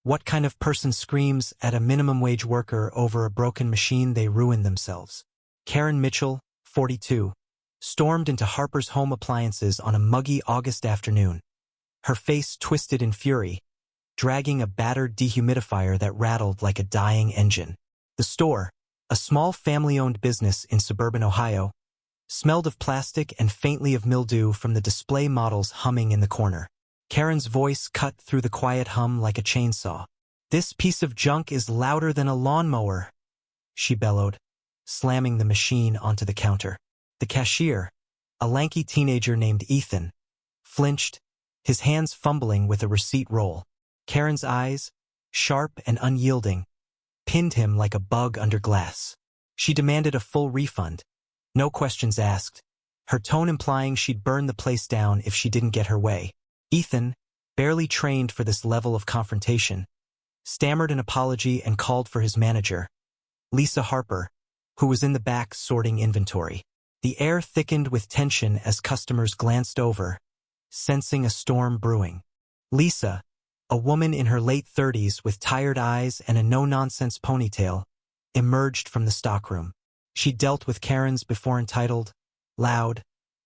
What kind of person screams at a minimum wage worker over a broken machine? They ruin themselves. Karen Mitchell, 42, stormed into Harper's Home Appliances on a muggy August afternoon, her face twisted in fury, dragging a battered dehumidifier that rattled like a dying engine. The store, a small family-owned business in suburban Ohio, smelled of plastic and faintly of mildew from the display models humming in the corner. Karen's voice cut through the quiet hum like a chainsaw. "This piece of junk is louder than a lawnmower," she bellowed, slamming the machine onto the counter. The cashier, a lanky teenager named Ethan, flinched, his hands fumbling with a receipt roll. Karen's eyes, sharp and unyielding, pinned him like a bug under glass. She demanded a full refund, no questions asked, her tone implying she'd burn the place down if she didn't get her way. Ethan, barely trained for this level of confrontation, stammered an apology and called for his manager, Lisa Harper, who was in the back sorting inventory. The air thickened with tension as customers glanced over, sensing a storm brewing. Lisa, a woman in her late 30s with tired eyes and a no-nonsense ponytail, emerged from the stockroom. She dealt with Karens before, entitled, loud,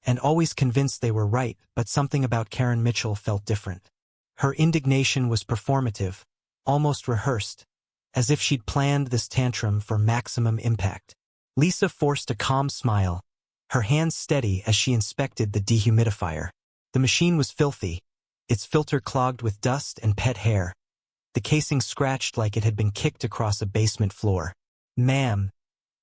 and always convinced they were right, but something about Karen Mitchell felt different. Her indignation was performative, almost rehearsed, as if she'd planned this tantrum for maximum impact. Lisa forced a calm smile, her hands steady as she inspected the dehumidifier. The machine was filthy, its filter clogged with dust and pet hair, the casing scratched like it had been kicked across a basement floor. "Ma'am,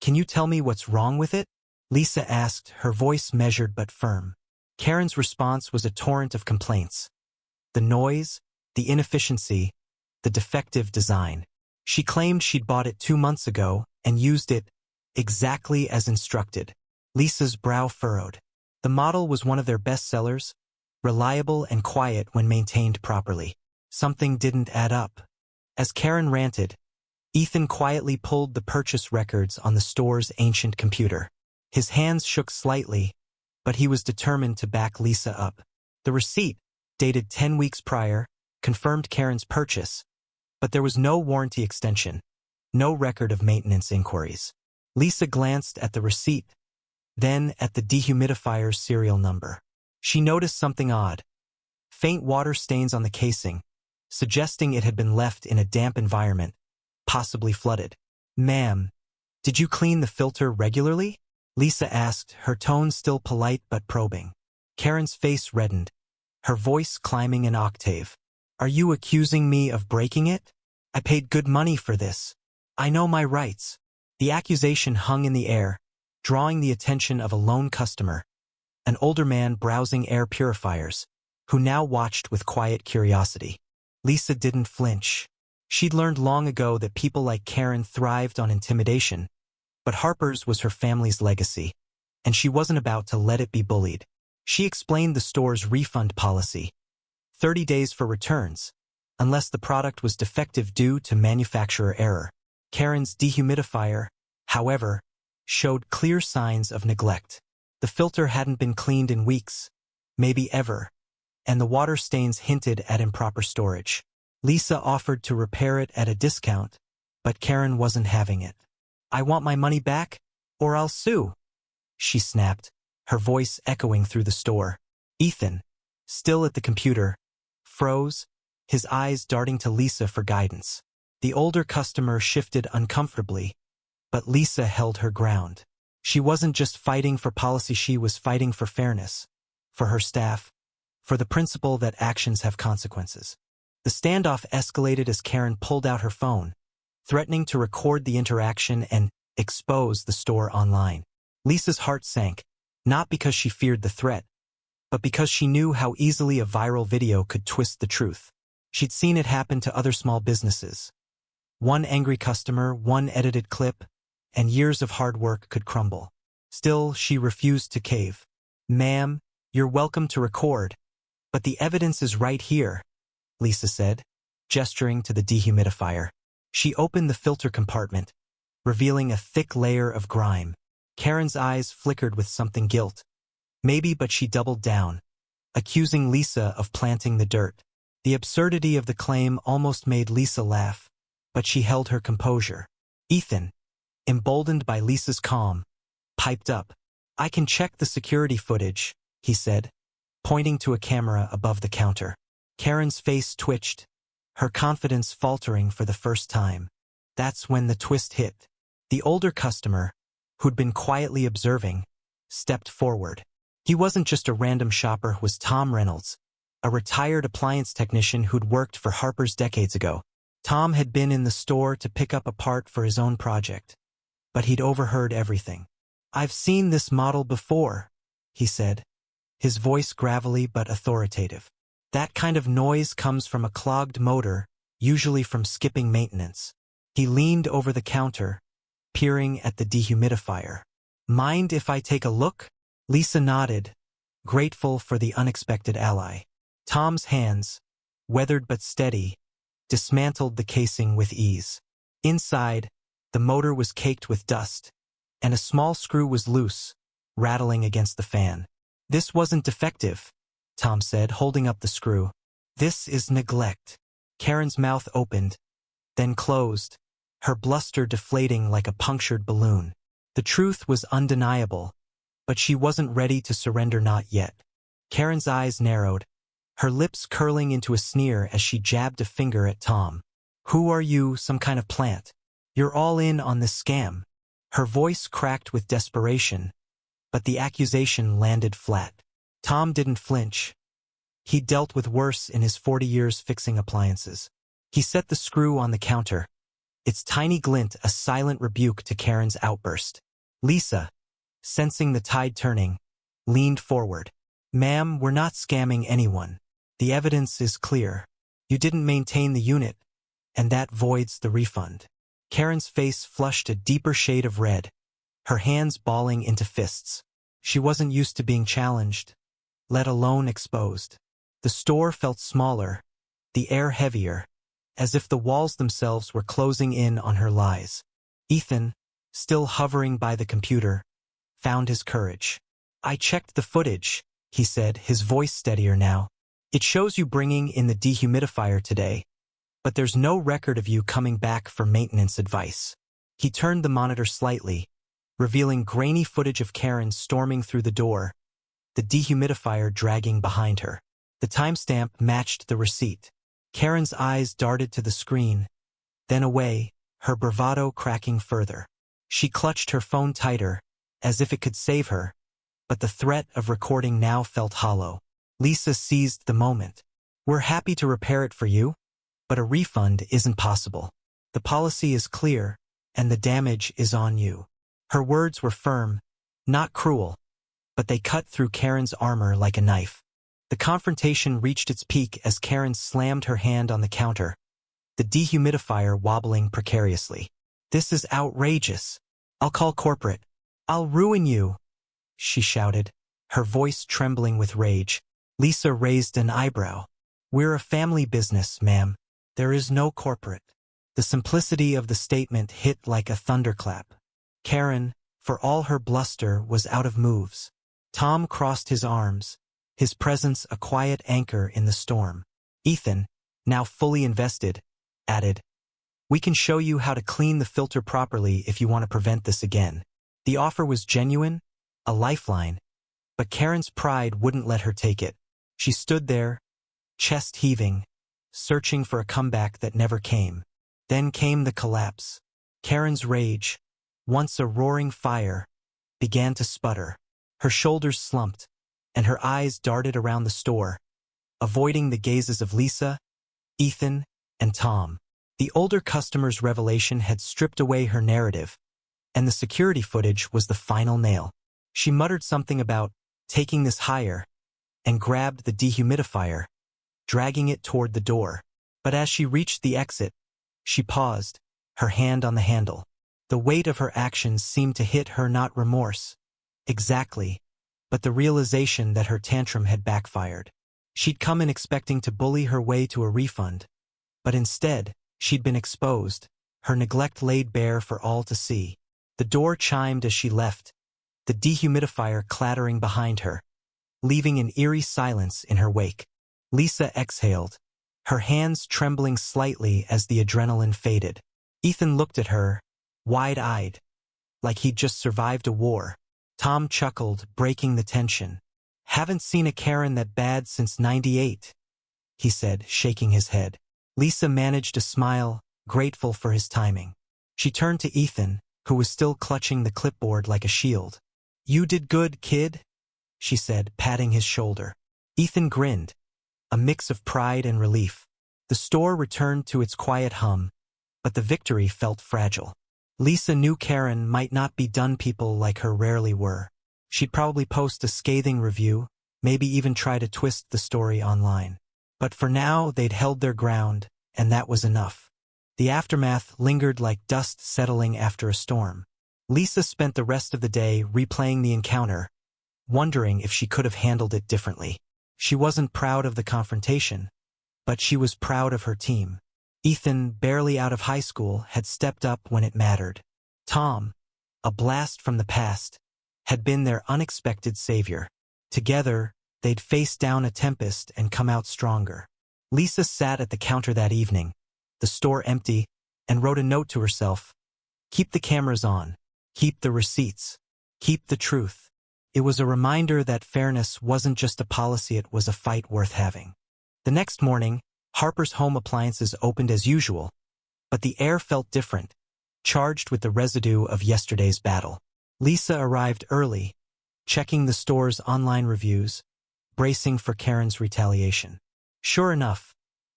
can you tell me what's wrong with it?" Lisa asked, her voice measured but firm. Karen's response was a torrent of complaints. The noise, the inefficiency, the defective design. She claimed she'd bought it 2 months ago and used it exactly as instructed. Lisa's brow furrowed. The model was one of their best sellers, reliable and quiet when maintained properly. Something didn't add up. As Karen ranted, Ethan quietly pulled the purchase records on the store's ancient computer. His hands shook slightly, but he was determined to back Lisa up. The receipt, dated 10 weeks prior, confirmed Karen's purchase, but there was no warranty extension, no record of maintenance inquiries. Lisa glanced at the receipt, then at the dehumidifier's serial number. She noticed something odd. Faint water stains on the casing, suggesting it had been left in a damp environment, possibly flooded. "Ma'am, did you clean the filter regularly?" Lisa asked, her tone still polite but probing. Karen's face reddened, her voice climbing an octave. "Are you accusing me of breaking it? I paid good money for this. I know my rights." The accusation hung in the air, drawing the attention of a lone customer, an older man browsing air purifiers, who now watched with quiet curiosity. Lisa didn't flinch. She'd learned long ago that people like Karen thrived on intimidation, but Harper's was her family's legacy, and she wasn't about to let it be bullied. She explained the store's refund policy: 30 days for returns, unless the product was defective due to manufacturer error. Karen's dehumidifier, however, showed clear signs of neglect. The filter hadn't been cleaned in weeks, maybe ever, and the water stains hinted at improper storage. Lisa offered to repair it at a discount, but Karen wasn't having it. "I want my money back, or I'll sue," she snapped, her voice echoing through the store. Ethan, still at the computer, froze, his eyes darting to Lisa for guidance. The older customer shifted uncomfortably, but Lisa held her ground. She wasn't just fighting for policy, she was fighting for fairness, for her staff, for the principle that actions have consequences. The standoff escalated as Karen pulled out her phone, threatening to record the interaction and expose the store online. Lisa's heart sank, not because she feared the threat, but because she knew how easily a viral video could twist the truth. She'd seen it happen to other small businesses. One angry customer, one edited clip, and years of hard work could crumble. Still, she refused to cave. "Ma'am, you're welcome to record, but the evidence is right here," Lisa said, gesturing to the dehumidifier. She opened the filter compartment, revealing a thick layer of grime. Karen's eyes flickered with something guilt. Maybe, but she doubled down, accusing Lisa of planting the dirt. The absurdity of the claim almost made Lisa laugh, but she held her composure. Ethan, emboldened by Lisa's calm, piped up. "I can check the security footage," he said, pointing to a camera above the counter. Karen's face twitched, her confidence faltering for the first time. That's when the twist hit. The older customer, who'd been quietly observing, stepped forward. He wasn't just a random shopper, was Tom Reynolds, a retired appliance technician who'd worked for Harper's decades ago. Tom had been in the store to pick up a part for his own project, but he'd overheard everything. "I've seen this model before," he said, his voice gravelly but authoritative. "That kind of noise comes from a clogged motor, usually from skipping maintenance." He leaned over the counter, peering at the dehumidifier. "Mind if I take a look?" Lisa nodded, grateful for the unexpected ally. Tom's hands, weathered but steady, dismantled the casing with ease. Inside, the motor was caked with dust, and a small screw was loose, rattling against the fan. "This wasn't defective," Tom said, holding up the screw. "This is neglect." Karen's mouth opened, then closed, her bluster deflating like a punctured balloon. The truth was undeniable, but she wasn't ready to surrender, not yet. Karen's eyes narrowed, her lips curling into a sneer as she jabbed a finger at Tom. "Who are you, some kind of plant? You're all in on this scam." Her voice cracked with desperation, but the accusation landed flat. Tom didn't flinch. He'd dealt with worse in his 40 years fixing appliances. He set the screw on the counter, its tiny glint a silent rebuke to Karen's outburst. Lisa, sensing the tide turning, leaned forward. "Ma'am, we're not scamming anyone. The evidence is clear. You didn't maintain the unit, and that voids the refund." Karen's face flushed a deeper shade of red, her hands balling into fists. She wasn't used to being challenged, let alone exposed. The store felt smaller, the air heavier, as if the walls themselves were closing in on her lies. Ethan, still hovering by the computer, found his courage. "I checked the footage," he said, his voice steadier now. "It shows you bringing in the dehumidifier today, but there's no record of you coming back for maintenance advice." He turned the monitor slightly, revealing grainy footage of Karen storming through the door, the dehumidifier dragging behind her. The timestamp matched the receipt. Karen's eyes darted to the screen, then away, her bravado cracking further. She clutched her phone tighter, as if it could save her, but the threat of recording now felt hollow. Lisa seized the moment. "We're happy to repair it for you, but a refund isn't possible. The policy is clear, and the damage is on you." Her words were firm, not cruel, but they cut through Karen's armor like a knife. The confrontation reached its peak as Karen slammed her hand on the counter, the dehumidifier wobbling precariously. "This is outrageous. I'll call corporate. I'll ruin you," she shouted, her voice trembling with rage. Lisa raised an eyebrow. "We're a family business, ma'am. There is no corporate." The simplicity of the statement hit like a thunderclap. Karen, for all her bluster, was out of moves. Tom crossed his arms, his presence a quiet anchor in the storm. Ethan, now fully invested, added, "We can show you how to clean the filter properly if you want to prevent this again." The offer was genuine, a lifeline, but Karen's pride wouldn't let her take it. She stood there, chest heaving, searching for a comeback that never came. Then came the collapse. Karen's rage, once a roaring fire, began to sputter. Her shoulders slumped, and her eyes darted around the store, avoiding the gazes of Lisa, Ethan, and Tom. The older customer's revelation had stripped away her narrative, and the security footage was the final nail. She muttered something about taking this higher, and grabbed the dehumidifier, dragging it toward the door. But as she reached the exit, she paused, her hand on the handle. The weight of her actions seemed to hit her, not remorse, exactly, but the realization that her tantrum had backfired. She'd come in expecting to bully her way to a refund, but instead, she'd been exposed, her neglect laid bare for all to see. The door chimed as she left, the dehumidifier clattering behind her, leaving an eerie silence in her wake. Lisa exhaled, her hands trembling slightly as the adrenaline faded. Ethan looked at her, wide-eyed, like he'd just survived a war. Tom chuckled, breaking the tension. "Haven't seen a Karen that bad since '98, he said, shaking his head. Lisa managed a smile, grateful for his timing. She turned to Ethan, who was still clutching the clipboard like a shield. "You did good, kid," she said, patting his shoulder. Ethan grinned, a mix of pride and relief. The store returned to its quiet hum, but the victory felt fragile. Lisa knew Karen might not be done people like her rarely were. She'd probably post a scathing review, maybe even try to twist the story online. But for now, they'd held their ground, and that was enough. The aftermath lingered like dust settling after a storm. Lisa spent the rest of the day replaying the encounter, wondering if she could have handled it differently. She wasn't proud of the confrontation, but she was proud of her team. Ethan, barely out of high school, had stepped up when it mattered. Tom, a blast from the past, had been their unexpected savior. Together, they'd face down a tempest and come out stronger. Lisa sat at the counter that evening, the store empty, and wrote a note to herself. Keep the cameras on. Keep the receipts. Keep the truth. It was a reminder that fairness wasn't just a policy, it was a fight worth having. The next morning, Harper's Home Appliances opened as usual, but the air felt different, charged with the residue of yesterday's battle. Lisa arrived early, checking the store's online reviews, bracing for Karen's retaliation. Sure enough,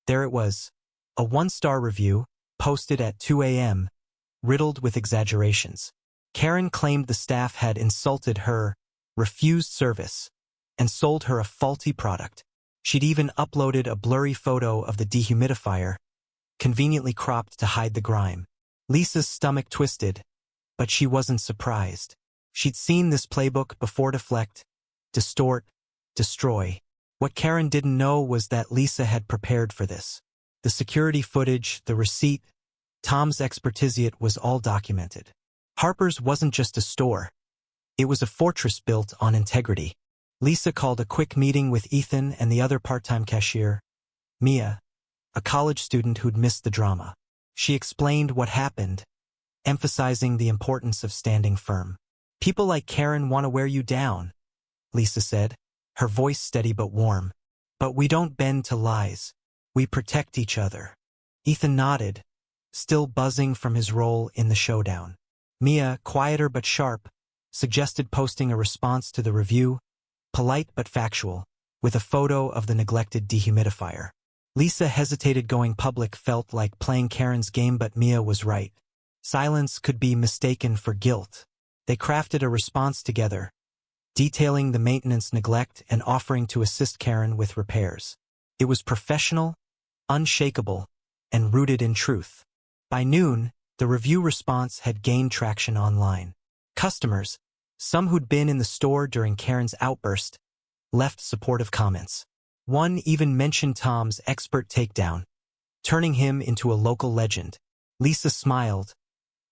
there it was, a one-star review, posted at 2 a.m., riddled with exaggerations. Karen claimed the staff had insulted her, refused service, and sold her a faulty product. She'd even uploaded a blurry photo of the dehumidifier, conveniently cropped to hide the grime. Lisa's stomach twisted, but she wasn't surprised. She'd seen this playbook before: deflect, distort, destroy. What Karen didn't know was that Lisa had prepared for this. The security footage, the receipt, Tom's expertise, it was all documented. Harper's wasn't just a store. It was a fortress built on integrity. Lisa called a quick meeting with Ethan and the other part-time cashier, Mia, a college student who'd missed the drama. She explained what happened, emphasizing the importance of standing firm. "People like Karen want to wear you down," Lisa said, her voice steady but warm. "But we don't bend to lies. We protect each other." Ethan nodded, still buzzing from his role in the showdown. Mia, quieter but sharp, suggested posting a response to the review, polite but factual, with a photo of the neglected dehumidifier. Lisa hesitated. Going public felt like playing Karen's game, but Mia was right. Silence could be mistaken for guilt. They crafted a response together, detailing the maintenance neglect and offering to assist Karen with repairs. It was professional, unshakable, and rooted in truth. By noon, the review response had gained traction online. Customers, some who'd been in the store during Karen's outburst, left supportive comments. One even mentioned Tom's expert takedown, turning him into a local legend. Lisa smiled,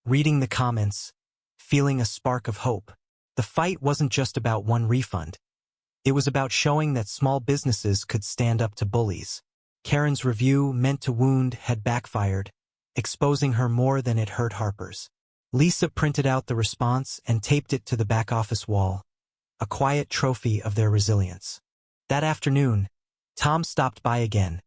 reading the comments, feeling a spark of hope. The fight wasn't just about one refund. It was about showing that small businesses could stand up to bullies. Karen's review, meant to wound, had backfired, exposing her more than it hurt Harper's. Lisa printed out the response and taped it to the back office wall, a quiet trophy of their resilience. That afternoon, Tom stopped by again,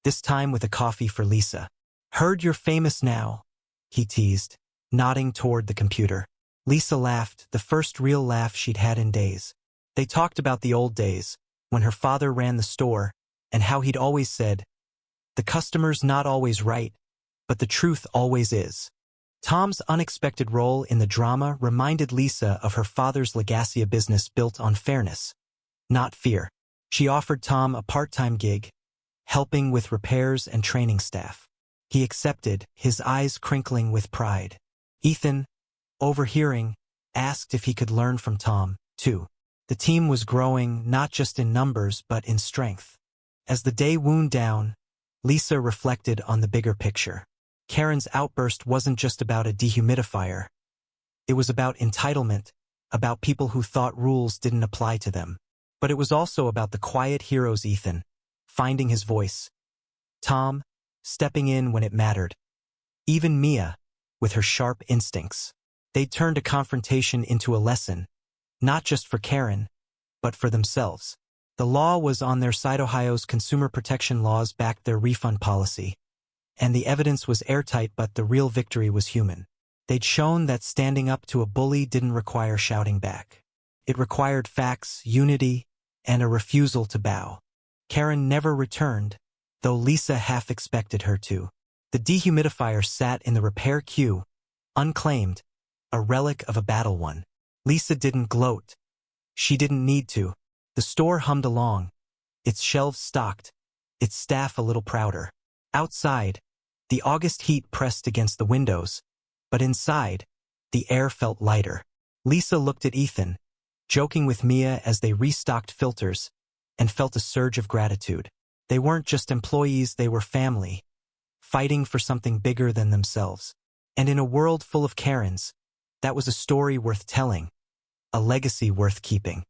this time with a coffee for Lisa. "Heard you're famous now," he teased, nodding toward the computer. Lisa laughed, the first real laugh she'd had in days. They talked about the old days, when her father ran the store, and how he'd always said, "The customer's not always right, but the truth always is." Tom's unexpected role in the drama reminded Lisa of her father's legacy, a business built on fairness, not fear. She offered Tom a part-time gig, helping with repairs and training staff. He accepted, his eyes crinkling with pride. Ethan, overhearing, asked if he could learn from Tom, too. The team was growing not just in numbers but in strength. As the day wound down, Lisa reflected on the bigger picture. Karen's outburst wasn't just about a dehumidifier. It was about entitlement, about people who thought rules didn't apply to them. But it was also about the quiet heroes: Ethan, finding his voice, Tom, stepping in when it mattered. Even Mia, with her sharp instincts. They'd turned a confrontation into a lesson, not just for Karen, but for themselves. The law was on their side. Ohio's consumer protection laws backed their refund policy, and the evidence was airtight, but the real victory was human. They'd shown that standing up to a bully didn't require shouting back. It required facts, unity, and a refusal to bow. Karen never returned, though Lisa half expected her to. The dehumidifier sat in the repair queue, unclaimed, a relic of a battle won. Lisa didn't gloat. She didn't need to. The store hummed along, its shelves stocked, its staff a little prouder. Outside, the August heat pressed against the windows, but inside, the air felt lighter. Lisa looked at Ethan, joking with Mia as they restocked filters, and felt a surge of gratitude. They weren't just employees, they were family, fighting for something bigger than themselves. And in a world full of Karens, that was a story worth telling, a legacy worth keeping.